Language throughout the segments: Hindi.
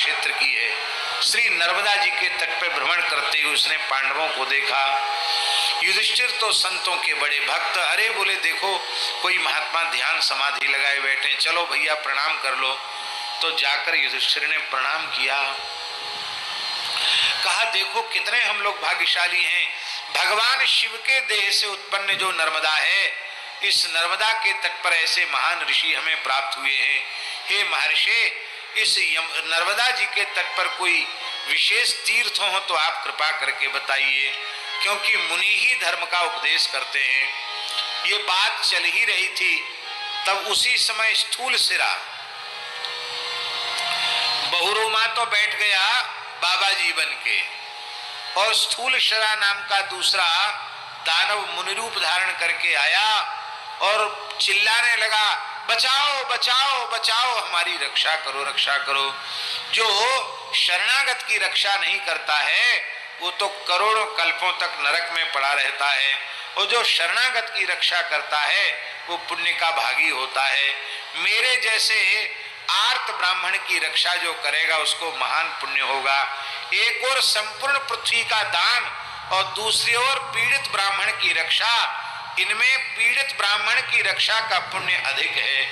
क्षेत्र की है। श्री नर्मदा जी के तट पर भ्रमण करते हुए उसने पांडवों को देखा। युधिष्ठिर तो संतों के बड़े भक्त, अरे बोले देखो कोई महात्मा ध्यान समाधि लगाए बैठे, चलो भैया प्रणाम कर लो। तो जाकर युधिष्ठिर ने प्रणाम किया, कहा देखो कितने हम लोग भाग्यशाली हैं, भगवान शिव के देह से उत्पन्न जो नर्मदा है, इस नर्मदा के तट पर ऐसे महान ऋषि हमें प्राप्त हुए हैं। हे महर्षि, इस नर्मदा जी के तट पर कोई विशेष तीर्थ हो तो आप कृपा करके बताइए, क्योंकि मुनि ही धर्म का उपदेश करते हैं। ये बात चल ही रही थी, तब उसी समय स्थूल सिरा बहुरूमा तो बैठ गया बाबा जी बन के, और स्थूल शरा नाम का दूसरा दानव मुनि रूप धारण करके आया और चिल्लाने लगा, बचाओ बचाओ बचाओ, हमारी रक्षा करो रक्षा करो। जो शरणागत की रक्षा नहीं करता है वो तो करोड़ों कल्पों तक नरक में पड़ा रहता है, और जो शरणागत की रक्षा करता है वो पुण्य का भागी होता है। मेरे जैसे आर्त ब्राह्मण की रक्षा जो करेगा उसको महान पुण्य होगा। एक और संपूर्ण पृथ्वी का दान और दूसरी ओर पीड़ित ब्राह्मण की रक्षा, इनमें पीड़ित ब्राह्मण की रक्षा का पुण्य अधिक है।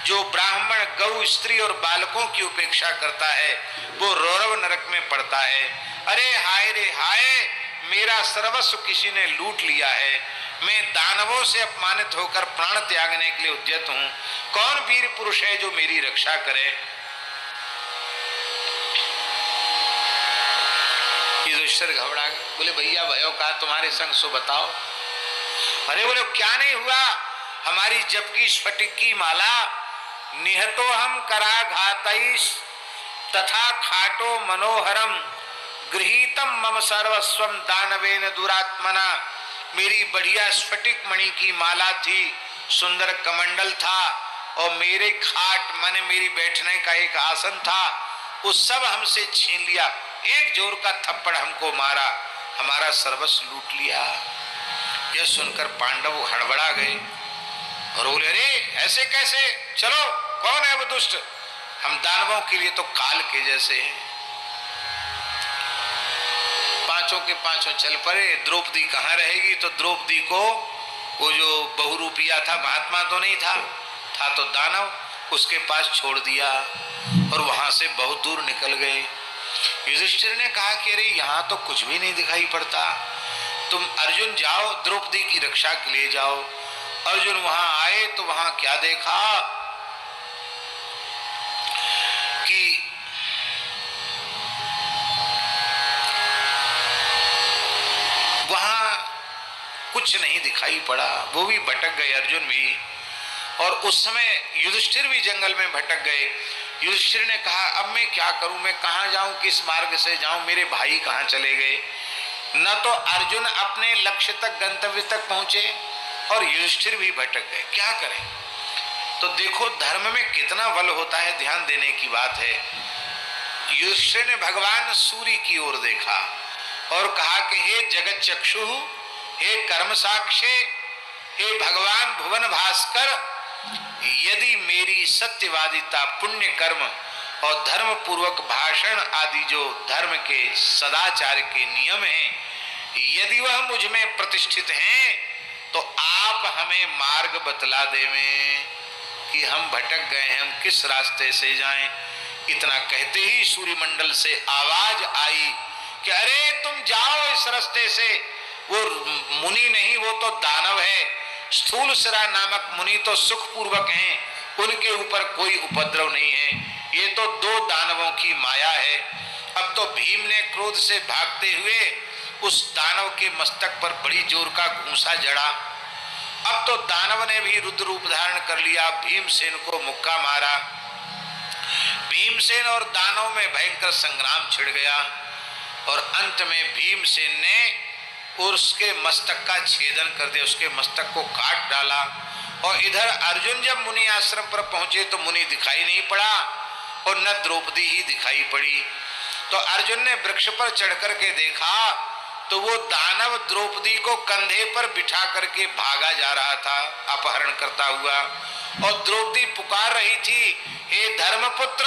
जो ब्राह्मण गौ स्त्री और बालकों की उपेक्षा करता है वो रौरव नरक में पड़ता है। अरे हाय रे हाय, मेरा सर्वस्व किसी ने लूट लिया है, मैं दानवों से अपमानित होकर प्राण त्यागने के लिए उद्यत हूं, कौन वीर पुरुष है जो मेरी रक्षा करे। युधिष्ठिर घबरा गए, बोले भैया भयो का तुम्हारे संग सो बताओ। अरे बोले क्या नहीं हुआ, हमारी जप की स्फटिक की माला, निहतो हम कराघातैष तथा खाटो मनोहरम गृहीतम मम सर्वस्वम दानवेन दुरात्मना। मेरी बढ़िया स्फटिक मणि की माला थी, सुंदर कमंडल था, और मेरे खाट माने मेरी बैठने का एक आसन था, वो सब हमसे छीन लिया, एक जोर का थप्पड़ हमको मारा, हमारा सर्वस्व लूट लिया। यह सुनकर पांडव हड़बड़ा गए और बोले अरे ऐसे कैसे, चलो कौन है वो दुष्ट, हम दानवों के लिए तो काल के जैसे हैं। पांचों के पांचों चल पड़े। द्रौपदी कहाँ रहेगी, तो द्रौपदी को वो जो बहुरूपिया था, महात्मा तो नहीं था, था तो दानव, उसके पास छोड़ दिया और वहां से बहुत दूर निकल गए। युधिष्ठिर ने कहा कि अरे यहाँ तो कुछ भी नहीं दिखाई पड़ता, तुम अर्जुन जाओ द्रौपदी की रक्षा के लिए जाओ। अर्जुन वहां आए तो वहां क्या देखा कि वहां कुछ नहीं दिखाई पड़ा, वो भी भटक गए अर्जुन भी, और उस समय युधिष्ठिर भी जंगल में भटक गए। युधिष्ठिर ने कहा अब मैं क्या करूं, मैं कहां जाऊं, किस मार्ग से जाऊं, मेरे भाई कहां चले गए। न तो अर्जुन अपने लक्ष्य तक गंतव्य तक पहुंचे और युधिष्ठिर भी भटक गए, क्या करें। तो देखो धर्म में कितना बल होता है, ध्यान देने की बात है। युधिष्ठिर ने भगवान सूर्य की ओर देखा और कहा कि हे जगत चक्षु, हे कर्म साक्षी, हे भगवान भुवन भास्कर, यदि मेरी सत्यवादिता, पुण्य कर्म और धर्म पूर्वक भाषण आदि जो धर्म के सदाचार के नियम हैं, यदि वह मुझ में प्रतिष्ठित हैं तो आप हमें मार्ग बतला देवें कि हम भटक गए हैं, हम किस रास्ते से जाएं। इतना कहते ही सूर्यमंडल से आवाज आई कि अरे तुम जाओ इस रास्ते से, वो मुनि नहीं वो तो दानव है, स्थूल सिरा नामक मुनि तो सुखपूर्वक हैं, उनके ऊपर कोई उपद्रव नहीं है, ये तो दो दानवों की माया है। अब तो भीम ने क्रोध से भागते हुए उस दानव के मस्तक पर बड़ी जोर का घूंसा जड़ा। अब तो दानव ने भी रुद्र रूप धारण कर लिया, भीमसेन को मुक्का मारा। भीमसेन और दानव में भयंकर संग्राम छिड़ गया और अंत में भीमसेन ने उसके मस्तक का छेदन कर दिया, उसके मस्तक को काट डाला। और इधर अर्जुन जब मुनि आश्रम पर पहुंचे तो मुनि दिखाई नहीं पड़ा और न द्रौपदी ही दिखाई पड़ी। तो अर्जुन ने वृक्ष पर चढ़ करके देखा तो वो दानव द्रौपदी को कंधे पर बिठा करके भागा जा रहा था अपहरण करता हुआ, और द्रौपदी पुकार रही थी, हे धर्मपुत्र,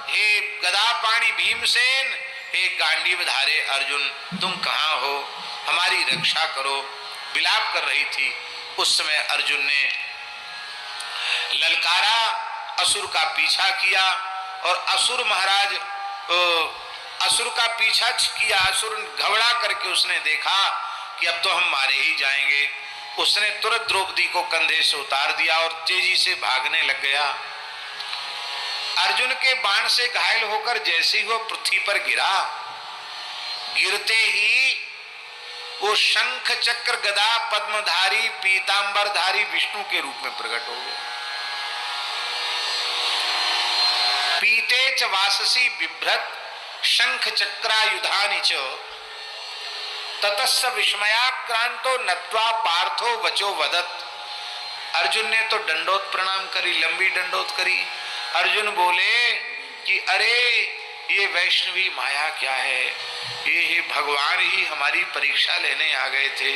हे गदा पाणी भीमसेन, हे गांडीवधारे अर्जुन, तुम कहाँ हो, हमारी रक्षा करो। विलाप कर रही थी। उस समय अर्जुन ने ललकारा, असुर का पीछा किया और असुर महाराज असुर का पीछा किया। असुर घबरा करके उसने देखा कि अब तो हम मारे ही जाएंगे। उसने तुरंत द्रौपदी को कंधे से उतार दिया और तेजी से भागने लग गया। अर्जुन के बाण से घायल होकर जैसे ही वो पृथ्वी पर गिरा, गिरते ही वो शंख चक्र गदा पद्मधारी पीतांबरधारी विष्णु के रूप में प्रकट हो गया। पीते च वाससी बिभ्रत शंख चक्रायुधानि च ततस्स विस्मयाक्रांतो नत्वा पार्थो वचो वदत। अर्जुन ने तो दंडोत प्रणाम करी, लंबी दंडोत करी। अर्जुन बोले कि अरे ये वैष्णवी माया क्या है, ये भगवान ही हमारी परीक्षा लेने आ गए थे।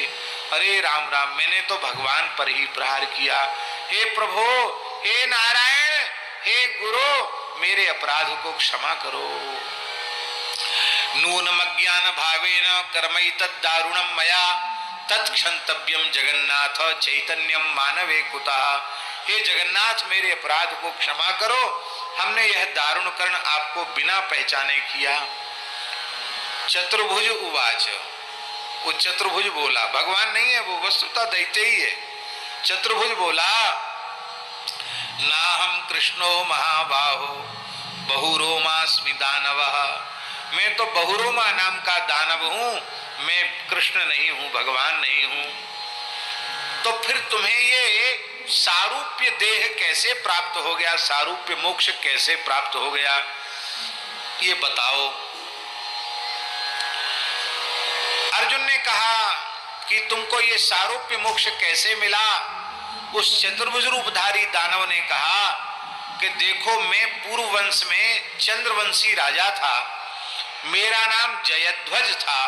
अरे राम राम, मैंने तो भगवान पर ही प्रहार किया। हे प्रभु, हे नारायण, हे गुरु, मेरे अपराध को क्षमा करो। नूनम अज्ञान भावेन कर्मैतद् दारुणं मया तत्क्षन्तव्यम जगन्नाथ चैतन्यम मानवे कुतः। हे जगन्नाथ, मेरे अपराध को क्षमा करो, हमने यह दारुण कर्म आपको बिना पहचाने किया। चतुर्भुज उवाच, वो चतुर्भुज बोला, भगवान नहीं है वो, वस्तुतः दैत्य ही है। चतुर्भुज बोला, नाहम कृष्णो महाबाहो बहुरोमास्मि दानवः। मैं तो बहुरोमा नाम का दानव हूं, मैं कृष्ण नहीं हूं, भगवान नहीं हूं। तो फिर तुम्हें ये सारूप्य देह कैसे प्राप्त हो गया, सारूप्य मोक्ष कैसे प्राप्त हो गया, ये बताओ। अर्जुन ने कहा कि तुमको ये सारूप्य मोक्ष कैसे मिला। उस चतुर्भुज रूपधारी दानव ने कहा कि देखो, मैं पूर्व वंश में चंद्रवंशी राजा था, मेरा नाम जयध्वज था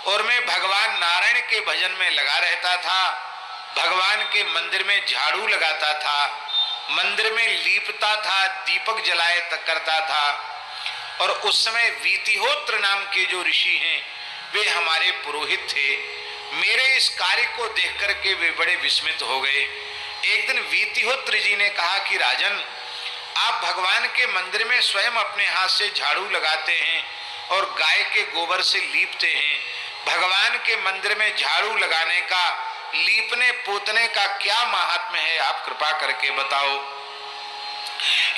और मैं भगवान नारायण के भजन में लगा रहता था। भगवान के मंदिर में झाड़ू लगाता था, मंदिर में लीपता था, दीपक जलाए करता था। और उस समय वीतिहोत्र नाम के जो ऋषि हैं वे हमारे पुरोहित थे। मेरे इस कार्य को देख करके वे बड़े विस्मित हो गए। एक दिन वीतिहोत्र जी ने कहा कि राजन, आप भगवान के मंदिर में स्वयं अपने हाथ से झाड़ू लगाते हैं और गाय के गोबर से लीपते हैं। भगवान के मंदिर में झाड़ू लगाने का, लीपने पोतने का क्या महात्म्य है, आप कृपा करके बताओ।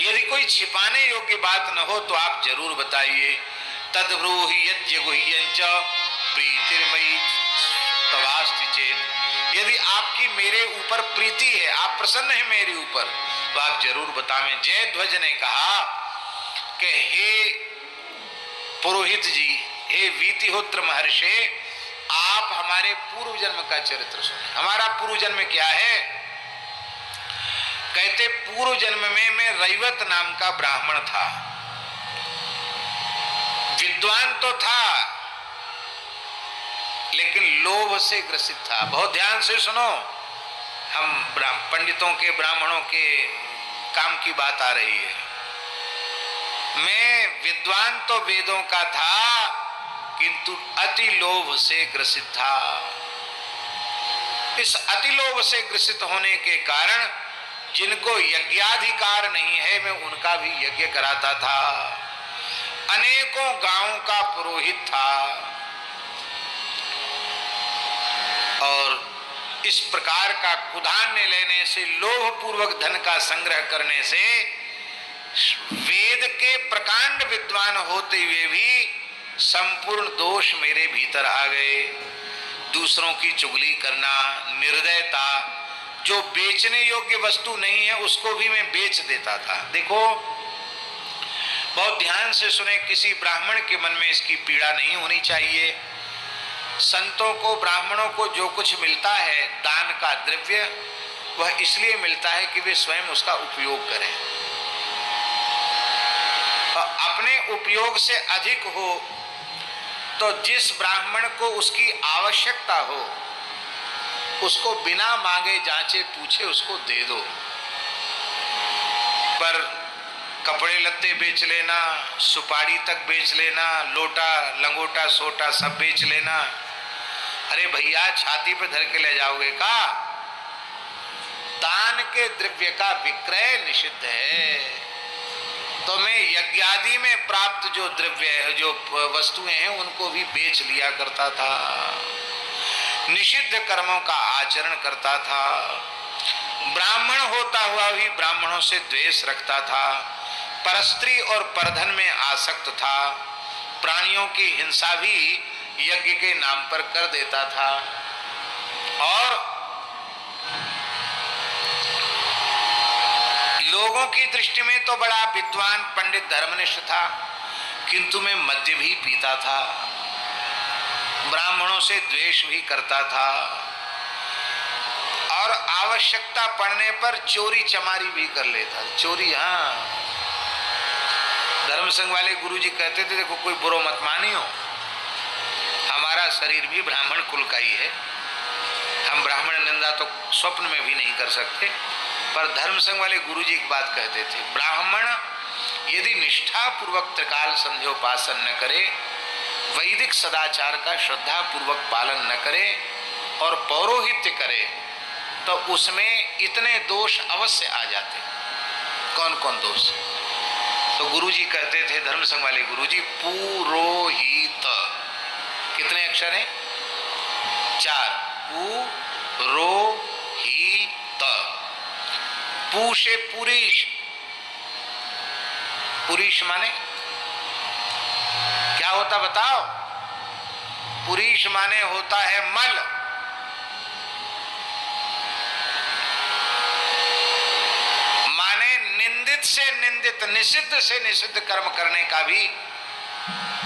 यदि कोई छिपाने योग्य बात न हो तो आप जरूर बताइए। तद्ब्रूहि यज्ञ गुह्यंच प्रीतिर्मयी तवास्ति चेत। यदि आपकी मेरे ऊपर प्रीति है, आप प्रसन्न हैं मेरे ऊपर, तो आप जरूर बताएं। जयध्वज ने कहा कि हे पुरोहित जी, हे वीतिहोत्र महर्षि, आप हमारे पूर्व जन्म का चरित्र सुने। हमारा पूर्व जन्म क्या है? कहते पूर्व जन्म में मैं रैवत नाम का ब्राह्मण था। विद्वान तो था लेकिन लोभ से ग्रसित था। बहुत ध्यान से सुनो, हम पंडितों के, ब्राह्मणों के काम की बात आ रही है। मैं विद्वान तो वेदों का था किंतु अति लोभ से ग्रसित था। इस अति लोभ से ग्रसित होने के कारण जिनको यज्ञाधिकार नहीं है मैं उनका भी यज्ञ कराता था। अनेकों गांवों का पुरोहित था और इस प्रकार का कुधान्य लेने से, लोभ पूर्वक धन का संग्रह करने से वेद के प्रकांड विद्वान होते हुए भी संपूर्ण दोष मेरे भीतर आ गए। दूसरों की चुगली करना, निर्दयता, जो बेचने योग्य वस्तु नहीं है उसको भी मैं बेच देता था। देखो बहुत ध्यान से सुने, किसी ब्राह्मण के मन में इसकी पीड़ा नहीं होनी चाहिए। संतों को, ब्राह्मणों को जो कुछ मिलता है दान का द्रव्य, वह इसलिए मिलता है कि वे स्वयं उसका उपयोग करें। अपने उपयोग से अधिक हो तो जिस ब्राह्मण को उसकी आवश्यकता हो उसको बिना मांगे जांचे पूछे उसको दे दो। पर कपड़े लत्ते बेच लेना, सुपारी तक बेच लेना, लोटा लंगोटा सोटा सब बेच लेना। अरे भैया छाती पे धर के ले जाओगे का? दान के द्रव्य का विक्रय निषिद्ध है। तो मैं यज्ञादि में प्राप्त जो द्रव्य है, जो वस्तुएं हैं, उनको भी बेच लिया करता था, निषिद्ध कर्मों का आचरण करता था, ब्राह्मण होता हुआ भी ब्राह्मणों से द्वेष रखता था, परस्त्री और परधन में आसक्त था, प्राणियों की हिंसा भी यज्ञ के नाम पर कर देता था, और लोगों की दृष्टि में तो बड़ा विद्वान पंडित धर्मनिष्ठ था, किंतु मैं मद्य भी पीता था, ब्राह्मणों से द्वेष भी करता था, और आवश्यकता पड़ने पर चोरी चमारी भी कर लेता। चोरी, हाँ, धर्म संघ वाले गुरुजी कहते थे देखो कोई बुरा मत मानियो, हमारा शरीर भी ब्राह्मण कुल का ही है, हम ब्राह्मण निंदा तो स्वप्न में भी नहीं कर सकते। पर धर्म संघ वाले गुरुजी एक बात कहते थे, ब्राह्मण यदि निष्ठा पूर्वक त्रिकाल संध्योपासन न करे, वैदिक सदाचार का श्रद्धा पूर्वक पालन न करे और पौरोहित्य करे, तो उसमें इतने दोष अवश्य आ जाते। कौन कौन दोष? तो गुरुजी कहते थे, धर्म संघ वाले गुरुजी, पुरोहित, कितने अक्षर हैं? 4, पुरोहित। पू से पुरीश, पुरीश माने क्या होता बताओ? पुरीश माने होता है मल, माने निंदित से निंदित, निषिद्ध से निषिद्ध कर्म करने का भी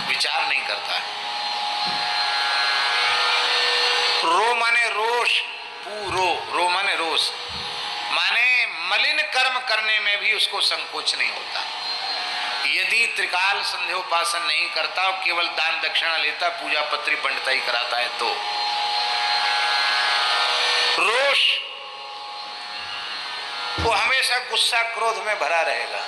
विचार नहीं करता है। रो माने रोष, पूरो, रो माने रोष, माने मलिन कर्म करने में भी उसको संकोच नहीं होता। यदि त्रिकाल संध्योपासन नहीं करता और केवल दान दक्षिणा लेता, पूजा पत्री पंडिताई कराता है, तो रोष, वो हमेशा गुस्सा क्रोध में भरा रहेगा।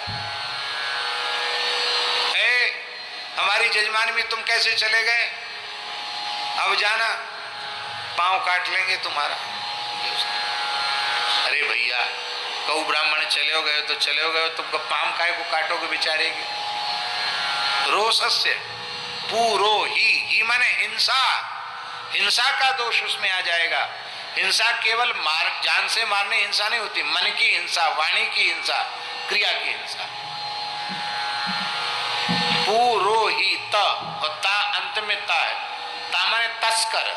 हमारी जजमानी में तुम कैसे चले गए, अब जाना पांव काट लेंगे तुम्हारा। अरे भैया, कऊ ब्राह्मण चले हो गए तो चले हो गए, तुम पांव काय को काटोगे बेचारे की? रोषस्य पूरो ही माने हिंसा, हिंसा का दोष उसमें आ जाएगा। हिंसा केवल जान से मारने हिंसा नहीं होती, मन की हिंसा, वाणी की हिंसा, क्रिया की हिंसा। पुरोहित, और ता अंत में ता है, ता माने तस्कर।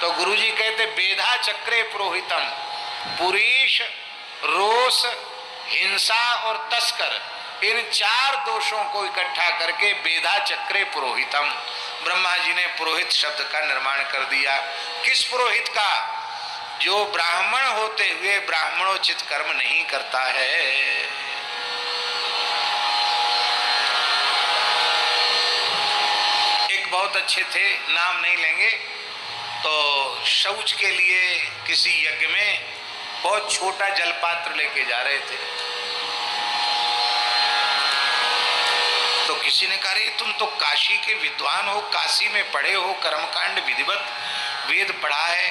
तो गुरुजी कहते बेधा चक्रे पुरोहितम, पुरीश, रोष, हिंसा और तस्कर, इन 4 दोषों को इकट्ठा करके बेधा चक्रे पुरोहितम, ब्रह्मा जी ने पुरोहित शब्द का निर्माण कर दिया। किस पुरोहित का? जो ब्राह्मण होते हुए ब्राह्मणोचित कर्म नहीं करता है। एक बहुत अच्छे थे, नाम नहीं लेंगे, तो शौच के लिए किसी यज्ञ में बहुत छोटा जलपात्र लेके जा रहे थे, तो किसी ने कहा रे तुम तो काशी के विद्वान हो, काशी में पढ़े हो, कर्मकांड विधिवत वेद पढ़ा है,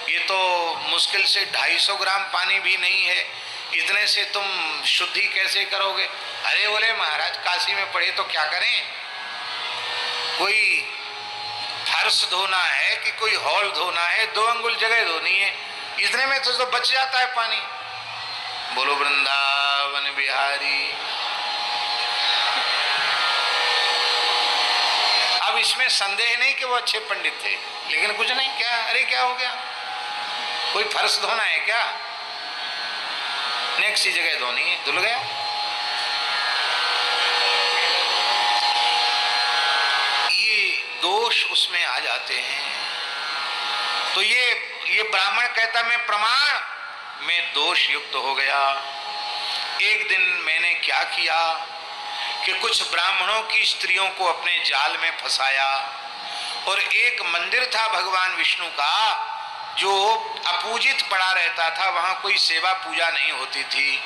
ये तो मुश्किल से 250 ग्राम पानी भी नहीं है, इतने से तुम शुद्धि कैसे करोगे? अरे बोले महाराज काशी में पढ़े तो क्या करें, कोई फर्श धोना है कि कोई हॉल धोना है, 2 अंगुल जगह धोनी है, इतने में तो बच जाता है पानी। बोलो वृंदावन बिहारी। अब इसमें संदेह नहीं कि वो अच्छे पंडित थे, लेकिन कुछ नहीं, क्या अरे क्या हो गया, कोई फर्श धोना है क्या, नेक्स्ट ही जगह धोनी है, धुल गया। ये दोष उसमें आ जाते हैं। तो ये ब्राह्मण कहता मैं प्रमाण में दोष युक्त हो गया। एक दिन मैंने क्या किया कि कुछ ब्राह्मणों की स्त्रियों को अपने जाल में फंसाया, और एक मंदिर था भगवान विष्णु का जो अपूजित पड़ा रहता था, वहां कोई सेवा पूजा नहीं होती थी,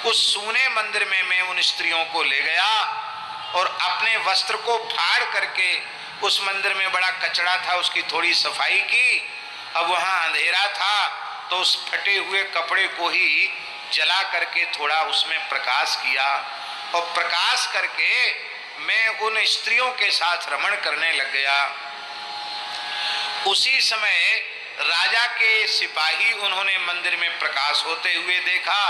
उस सूने मंदिर में मैं उन स्त्रियों को ले गया और अपने वस्त्र को फाड़ करके, उस मंदिर में बड़ा कचरा था, उसकी थोड़ी सफाई की। अब वहां अंधेरा था तो उस फटे हुए कपड़े को ही जला करके थोड़ा उसमें प्रकाश किया और प्रकाश करके मैं उन स्त्रियों के साथ रमण करने लग गया। उसी समय राजा के सिपाही उन्होंने मंदिर में प्रकाश होते हुए देखा।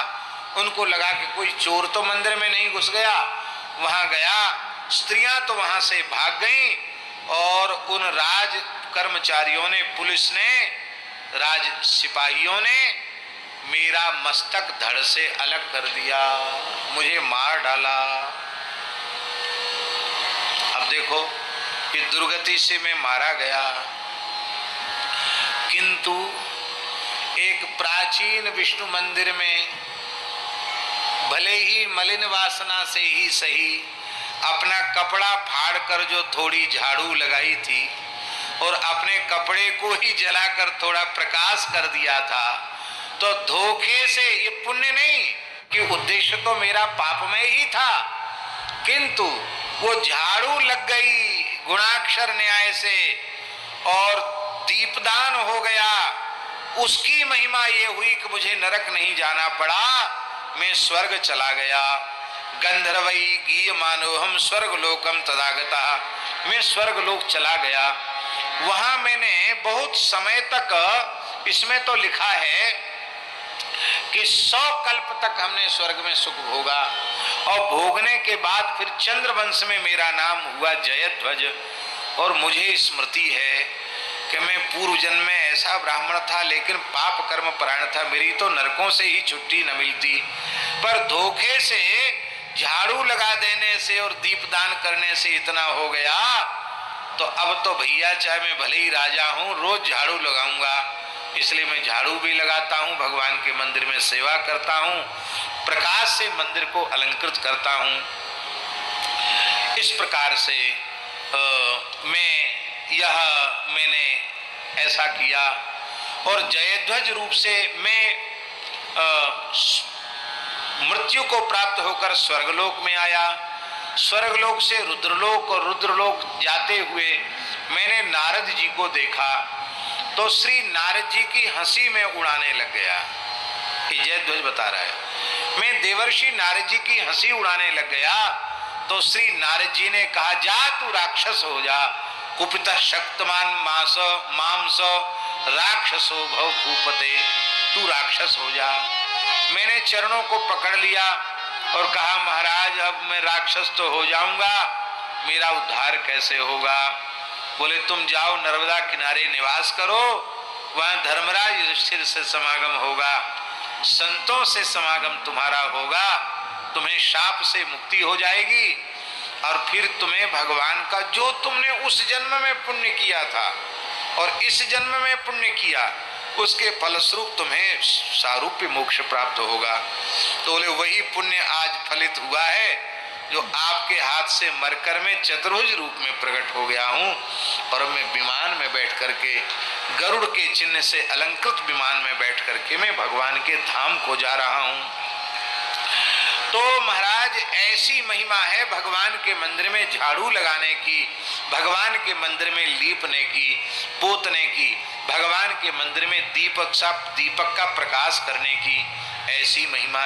उनको लगा कि कोई चोर तो मंदिर में नहीं घुस गया। वहां गया, स्त्रियां तो वहां से भाग गईं और उन राज कर्मचारियों ने, पुलिस ने, राज सिपाहियों ने मेरा मस्तक धड़ से अलग कर दिया, मुझे मार डाला। अब देखो कि दुर्गति से मैं मारा गया, किंतु एक प्राचीन विष्णु मंदिर में भले ही मलिन वासना से ही सही अपना कपड़ा फाड़कर जो थोड़ी झाड़ू लगाई थी और अपने कपड़े को ही जलाकर थोड़ा प्रकाश कर दिया था, तो धोखे से, ये पुण्य नहीं कि उद्देश्य तो मेरा पापमय ही था, किंतु वो झाड़ू लग गई गुणाक्षर न्याय से और दीपदान हो गया। उसकी महिमा ये हुई कि मुझे नरक नहीं जाना पड़ा, मैं स्वर्ग चला गया। गंधर्वई गीयमानोहम स्वर्ग लोकम तदागता, मैं स्वर्ग लोक चला गया। वहां मैंने बहुत समय तक, इसमें तो लिखा है कि 100 कल्प तक हमने स्वर्ग में सुख भोगा और भोगने के बाद फिर चंद्रवंश में मेरा नाम हुआ जयध्वज। और मुझे स्मृति है कि मैं पूर्व जन्म में ऐसा ब्राह्मण था, लेकिन पाप कर्म परायण था, मेरी तो नरकों से ही छुट्टी न मिलती। पर धोखे से, झाड़ू लगा देने से और दीपदान करने से इतना हो गया, तो अब तो भैया चाहे मैं भले ही राजा हूं, रोज झाड़ू लगाऊंगा। इसलिए मैं झाड़ू भी लगाता हूं, भगवान के मंदिर में सेवा करता हूं, प्रकाश से मंदिर को अलंकृत करता हूं। इस प्रकार से मैंने ऐसा किया और जयध्वज रूप से मैं मृत्यु को प्राप्त होकर स्वर्गलोक में आया। स्वर्गलोक से रुद्रलोक और रुद्रलोक जाते हुए मैंने नारद जी को देखा, तो श्री नारद जी की हंसी में उड़ाने लग गया। ये जयध्वज बता रहा है। मैं देवर्षि नारद जी की हंसी उड़ाने लग गया, तो श्री नारद जी ने कहा, जा तू राक्षस हो जा, कुपित शक्तमान मास मांस राक्षसो भव भूपते, तू राक्षस हो जा। मैंने चरणों को पकड़ लिया और कहा, महाराज अब मैं राक्षस तो हो जाऊंगा, मेरा उद्धार कैसे होगा? बोले, तुम जाओ नर्मदा किनारे निवास करो, वहां धर्मराज युधिष्ठिर से समागम होगा, संतों से समागम तुम्हारा होगा, तुम्हें शाप से मुक्ति हो जाएगी और फिर तुम्हें भगवान का जो तुमने उस जन्म में पुण्य किया था और इस जन्म में पुण्य किया, उसके फलस्वरूप तुम्हें सारूप्य मोक्ष प्राप्त होगा। तो बोले, वही पुण्य आज फलित हुआ है जो आपके हाथ से मरकर मैं चतुर्भुज रूप में प्रकट हो गया हूँ और मैं विमान में बैठ करके, गरुड़ के चिन्ह से अलंकृत विमान में बैठ करके मैं भगवान के धाम को जा रहा हूँ। तो महाराज ऐसी महिमा है भगवान के मंदिर में झाड़ू लगाने की, भगवान के मंदिर में लीपने की, पोतने की, भगवान के मंदिर में दीपक का प्रकाश करने की, ऐसी महिमा